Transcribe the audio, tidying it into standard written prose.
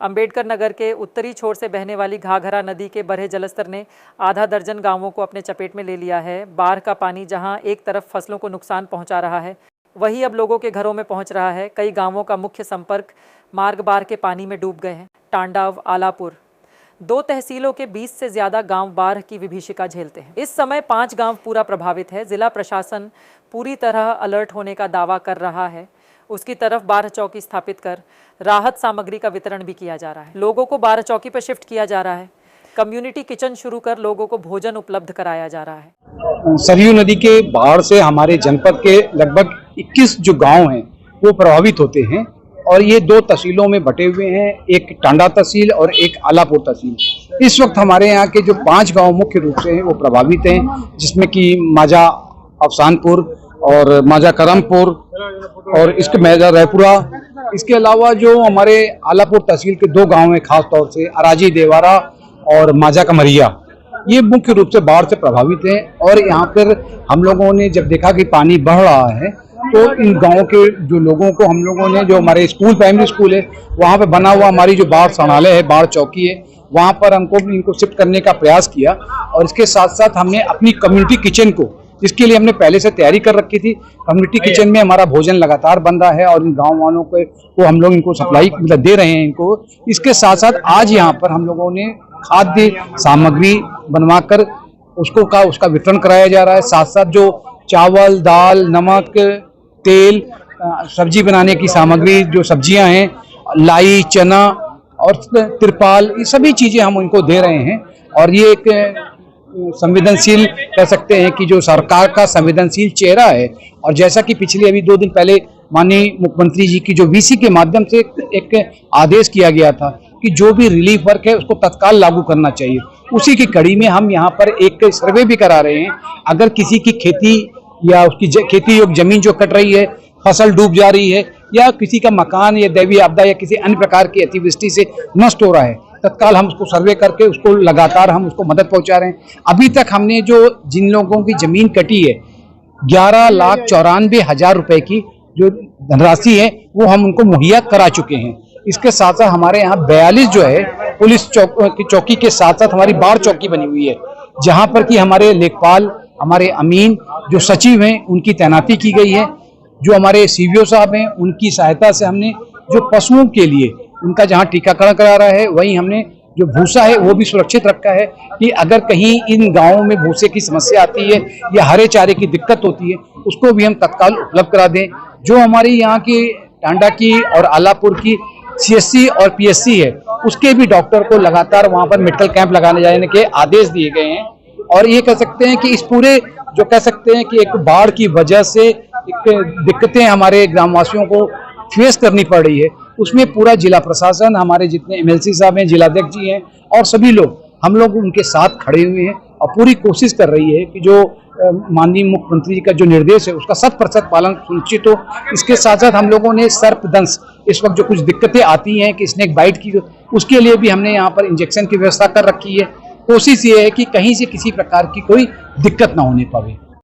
अंबेडकर नगर के उत्तरी छोर से बहने वाली घाघरा नदी के बढ़े जलस्तर ने आधा दर्जन गांवों को अपने चपेट में ले लिया है। बाढ़ का पानी जहां एक तरफ फसलों को नुकसान पहुंचा रहा है, वहीं अब लोगों के घरों में पहुंच रहा है। कई गांवों का मुख्य संपर्क मार्ग बाढ़ के पानी में डूब गए हैं। टांडव, आलापुर, 2 तहसीलों के 20 से ज्यादा गांव बाढ़ की विभीषिका झेलते हैं। इस समय 5 गांव पूरा प्रभावित है। जिला प्रशासन पूरी तरह अलर्ट होने का दावा कर रहा है। उसकी तरफ बाढ़ चौकी स्थापित कर राहत सामग्री का वितरण भी किया जा रहा है। लोगों को बाढ़ चौकी पर शिफ्ट किया जा रहा है। कम्युनिटी किचन शुरू कर लोगों को भोजन उपलब्ध कराया जा रहा है। सरयू नदी के बाढ़ से हमारे जनपद के लगभग 21 जो गांव हैं वो प्रभावित होते हैं और ये 2 तहसीलों में बटे हुए हैं, एक टांडा तहसील और एक आलापुर तहसील। इस वक्त हमारे यहाँ के जो 5 गांव मुख्य रूप से हैं वो प्रभावित हैं, जिसमें कि माजा अफसानपुर और माजा करमपुर और इसके मैजा रायपुरा। इसके अलावा जो हमारे आलापुर तहसील के 2 गांव हैं, खास तौर से अराजी देवारा और माजा कमरिया, ये मुख्य रूप से बाढ़ से प्रभावित हैं। और यहाँ पर हम लोगों ने जब देखा कि पानी बढ़ रहा है तो इन गांवों के जो लोगों को हम लोगों ने, जो हमारे स्कूल, प्राइमरी स्कूल है, वहाँ पे बना हुआ हमारी जो बाढ़ संग्रहालय है, बाढ़ चौकी है, वहाँ पर हमको इनको शिफ्ट करने का प्रयास किया। और इसके साथ साथ हमने अपनी कम्युनिटी किचन को, जिसके लिए हमने पहले से तैयारी कर रखी थी, कम्युनिटी किचन में हमारा भोजन लगातार बन रहा है और इन गांव वालों को हम लोग इनको सप्लाई मतलब दे रहे हैं इनको। इसके साथ साथ आज यहाँ पर हम लोगों ने खाद्य सामग्री बनवाकर उसका वितरण कराया जा रहा है। साथ साथ जो चावल, दाल, नमक, तेल, सब्जी बनाने की सामग्री, जो सब्जियां हैं, लाई, चना और तिरपाल, ये सभी चीजें हम उनको दे रहे हैं। और ये एक संवेदनशील कह सकते हैं कि जो सरकार का संवेदनशील चेहरा है। और जैसा कि पिछले अभी 2 दिन पहले माननीय मुख्यमंत्री जी की जो वीसी के माध्यम से एक आदेश किया गया था कि जो भी रिलीफ वर्क है उसको तत्काल लागू करना चाहिए, उसी की कड़ी में हम यहाँ पर एक सर्वे भी करा रहे हैं। अगर किसी की खेती या उसकी खेती योग्य जमीन जो कट रही है, फसल डूब जा रही है, या किसी का मकान या दैवीय आपदा या किसी अन्य प्रकार की अतिवृष्टि से नष्ट हो रहा है, तत्काल हम उसको सर्वे करके उसको लगातार हम उसको मदद पहुंचा रहे हैं। अभी तक हमने जो जिन लोगों की जमीन कटी है, 11,94,000 रुपए की जो धनराशि है वो हम उनको मुहैया करा चुके हैं। इसके साथ साथ हमारे यहाँ 42 जो है पुलिस चौकी के साथ साथ हमारी बाढ़ चौकी बनी हुई है, जहाँ पर कि हमारे लेखपाल, हमारे अमीन, जो सचिव हैं, उनकी तैनाती की गई है। जो हमारे सीवीओ साहब हैं, उनकी सहायता से हमने जो पशुओं के लिए उनका जहाँ टीकाकरण करा रहा है, वहीं हमने जो भूसा है वो भी सुरक्षित रखा है कि अगर कहीं इन गांवों में भूसे की समस्या आती है या हरे चारे की दिक्कत होती है, उसको भी हम तत्काल उपलब्ध करा दें। जो हमारी यहाँ की टांडा की और आलापुर की CSC और PSC है, उसके भी डॉक्टर को लगातार वहाँ पर मेडिकल कैंप लगाने जाने के आदेश दिए गए हैं। और ये कह सकते हैं कि इस पूरे जो कह सकते हैं कि एक बाढ़ की वजह से एक दिक्कतें हमारे ग्रामवासियों को फेस करनी पड़ रही है, उसमें पूरा जिला प्रशासन, हमारे जितने MLC साहब हैं, जिलाध्यक्ष जी हैं और सभी लोग, हम लोग उनके साथ खड़े हुए हैं और पूरी कोशिश कर रही है कि जो माननीय मुख्यमंत्री जी का जो निर्देश है उसका 100% पालन सुनिश्चित हो। इसके साथ साथ हम लोगों ने सर्पदंश, इस वक्त जो कुछ दिक्कतें आती हैं कि स्नेक बाइट की, उसके लिए भी हमने यहाँ पर इंजेक्शन की व्यवस्था कर रखी है। कोशिश ये है कि कहीं से किसी प्रकार की कोई दिक्कत ना होने पावे।